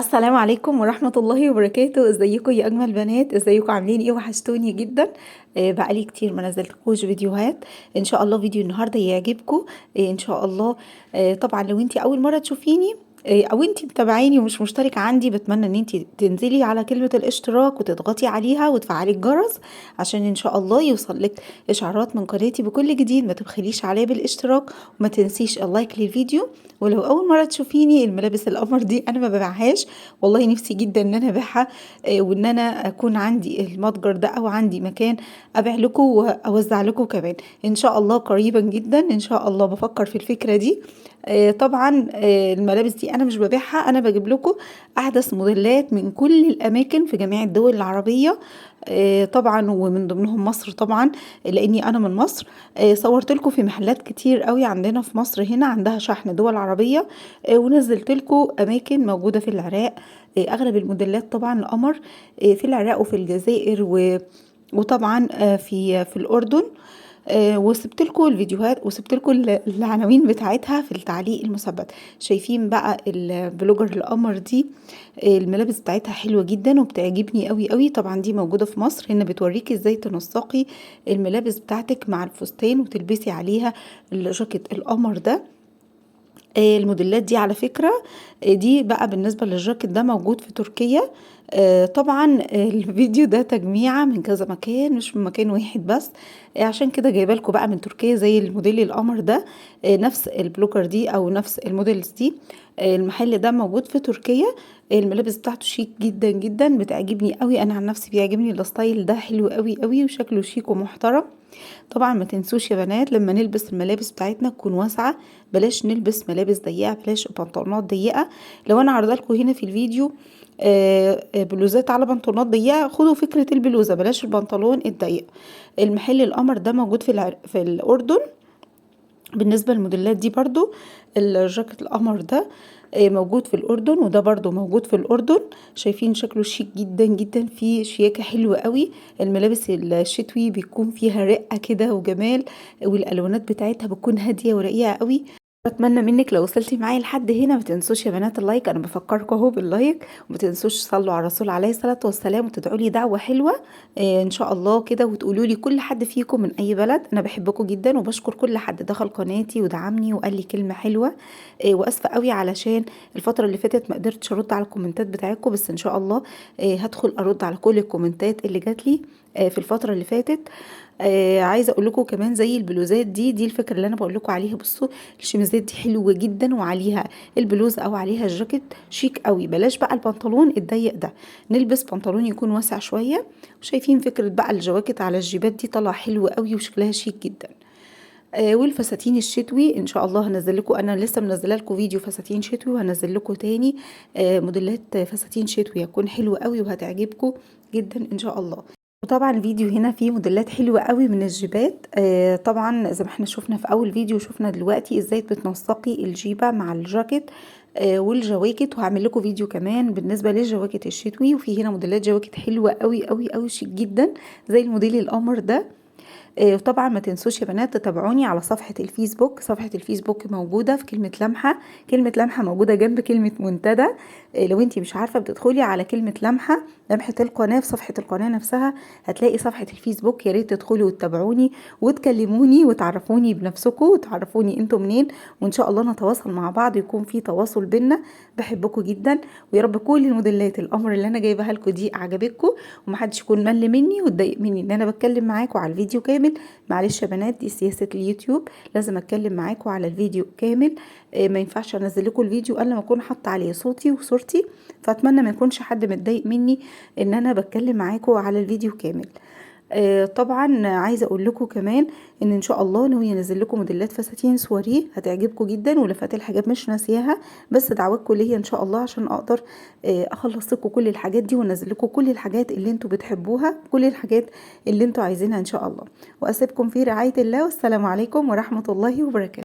السلام عليكم ورحمة الله وبركاته. ازيكم يا اجمل بنات؟ ازيكم عاملين ايه؟ وحشتوني جدا. بقالي كتير ما نزلتلكوش فيديوهات. ان شاء الله فيديو النهارده يعجبكم. ان شاء الله. طبعا لو انتي اول مرة تشوفيني او انتي متابعيني ومش مشتركة عندي، بتمنى ان انتي تنزلي على كلمة الاشتراك وتضغطي عليها وتفعلي الجرس عشان ان شاء الله يوصلك اشعارات من قناتي بكل جديد. ما تبخليش عليا بالاشتراك وما تنسيش اللايك للفيديو. ولو اول مرة تشوفيني، الملابس القمر دي انا ما ببيعهاش، والله نفسي جدا ان انا ابيعها. وان انا اكون عندي المتجر ده او عندي مكان ابيع لكم واوزع لكم كمان ان شاء الله قريبا جدا. ان شاء الله بفكر في الفكرة دي. طبعا الملابس دي انا مش ببيعها، انا بجيب لكم احدث موديلات من كل الاماكن في جميع الدول العربية. طبعا ومن ضمنهم مصر طبعا، لاني انا من مصر. صورت لكم في محلات كتير قوي عندنا في مصر، هنا عندها شحن دول عربية. ونزلت لكم اماكن موجودة في العراق. اغلب الموديلات طبعا القمر في العراق وفي الجزائر وطبعا في الاردن. وسبت لكم الفيديوهات وسبت لكم العناوين بتاعتها في التعليق المثبت. شايفين بقى البلوجر القمر دي؟ الملابس بتاعتها حلوة جدا وبتعجبني قوي قوي. طبعا دي موجودة في مصر، هنا بتوريكي ازاي تنسقي الملابس بتاعتك مع الفستان وتلبسي عليها الجاكيت القمر ده. الموديلات دي على فكرة، دي بقى بالنسبة للجاكيت ده موجود في تركيا. طبعا الفيديو ده تجميعة من كذا مكان، مش من مكان واحد بس. عشان كده جايبه لكم بقى من تركيا زي الموديل القمر ده. نفس البلوكر دي او نفس الموديلز دي. المحل ده موجود في تركيا. الملابس بتاعته شيك جدا جدا، بتعجبني قوي. انا عن نفسي بيعجبني الستايل ده، حلو قوي قوي وشكله شيك ومحترم. طبعا ما تنسوش يا بنات لما نلبس الملابس بتاعتنا تكون واسعة، بلاش نلبس ملابس ضيقة، بلاش بنطلونات ضيقة. لو انا عارضه لكم هنا في الفيديو بلوزات على بنطلونات ضيقة، خدوا فكرة البلوزة، بلاش البنطلون الضيق. المحل القمر ده موجود في الأردن. بالنسبة للموديلات دي برضو، الجاكيت القمر ده موجود في الأردن، وده برضو موجود في الأردن. شايفين شكله شيك جدا جدا، فيه شياكة حلوة قوي. الملابس الشتوي بيكون فيها رقة كده وجمال، والألوانات بتاعتها بتكون هادية ورقيقة قوي. اتمنى منك لو وصلتي معايا لحد هنا ما تنسوش يا بنات اللايك، انا بفكركم اهو باللايك. وما تنسوش تصلوا على الرسول عليه الصلاه والسلام وتدعوا لي دعوه حلوه. ان شاء الله كده، وتقولوا لي كل حد فيكم من اي بلد. انا بحبكم جدا وبشكر كل حد دخل قناتي ودعمني وقال لي كلمه حلوه. واسفه قوي علشان الفتره اللي فاتت ما قدرتش ارد على الكومنتات بتاعتكم، بس ان شاء الله هدخل ارد على كل الكومنتات اللي جات لي في الفتره اللي فاتت. عايزه اقول لكم كمان زي البلوزات دي الفكره اللي انا بقول لكم عليها. بصوا الشميزات دي حلوه جدا، وعليها البلوز او عليها الجاكيت شيك قوي. بلاش بقى البنطلون الضيق ده، نلبس بنطلون يكون واسع شويه. وشايفين فكره بقى الجواكت على الجيبات دي طالعه حلوه قوي وشكلها شيك جدا. والفساتين الشتوي ان شاء الله هنزل لكم، انا لسه منزله لكم فيديو فساتين شتوي وهنزل لكم تاني موديلات فساتين شتوي هتكون حلوه قوي وهتعجبكم جدا ان شاء الله. وطبعا الفيديو هنا فيه موديلات حلوة قوي من الجيبات. طبعا زي ما احنا شفنا في اول فيديو، شفنا دلوقتي ازاي بتنسقي الجيبة مع الجاكيت والجواكت. وهعمل لكم فيديو كمان بالنسبة للجواكت الشتوي، وفي هنا موديلات جواكت حلوة قوي قوي قوي شيك جدا زي الموديل القمر ده. وطبعا ما تنسوش يا بنات تتابعوني على صفحة الفيسبوك. صفحة الفيسبوك موجودة في كلمة لمحة، كلمة لمحة موجودة جنب كلمة منتدى. لو انتي مش عارفة بتدخلي على كلمة لمحة، لمحة القناة في صفحة القناة نفسها هتلاقي صفحة الفيسبوك. يا ريت تدخلي وتتابعوني وتكلموني وتعرفوني بنفسكم وتعرفوني انتوا منين، وان شاء الله نتواصل مع بعض، يكون في تواصل بينا. بحبكم جدا، ويا رب كل الموديلات القمر اللي انا جايباها لكم دي عجبتكم، ومحدش يكون مل مني واتضايق مني ان انا بتكلم معاكم على الفيديو كامل. معلش يا بنات، دي سياسة اليوتيوب، لازم اتكلم معاكم على الفيديو كامل. ما ينفعش انزل لكم الفيديو الا لما اكون حاطه عليه صوتي وصورتي. فاتمنى ما يكونش حد متضايق مني ان انا بتكلم معاكم على الفيديو كامل. طبعا عايزه اقول لكم كمان ان شاء الله ناويه انزل لكم موديلات فساتين سواريه هتعجبكم جدا، ولفات الحاجات مش ناسياها. بس دعواتكم ليا ان شاء الله عشان اقدر اخلص لكم كل الحاجات دي وانزل لكم كل الحاجات اللي انتوا بتحبوها، كل الحاجات اللي انتوا عايزينها ان شاء الله. واسيبكم في رعايه الله، والسلام عليكم ورحمه الله وبركاته.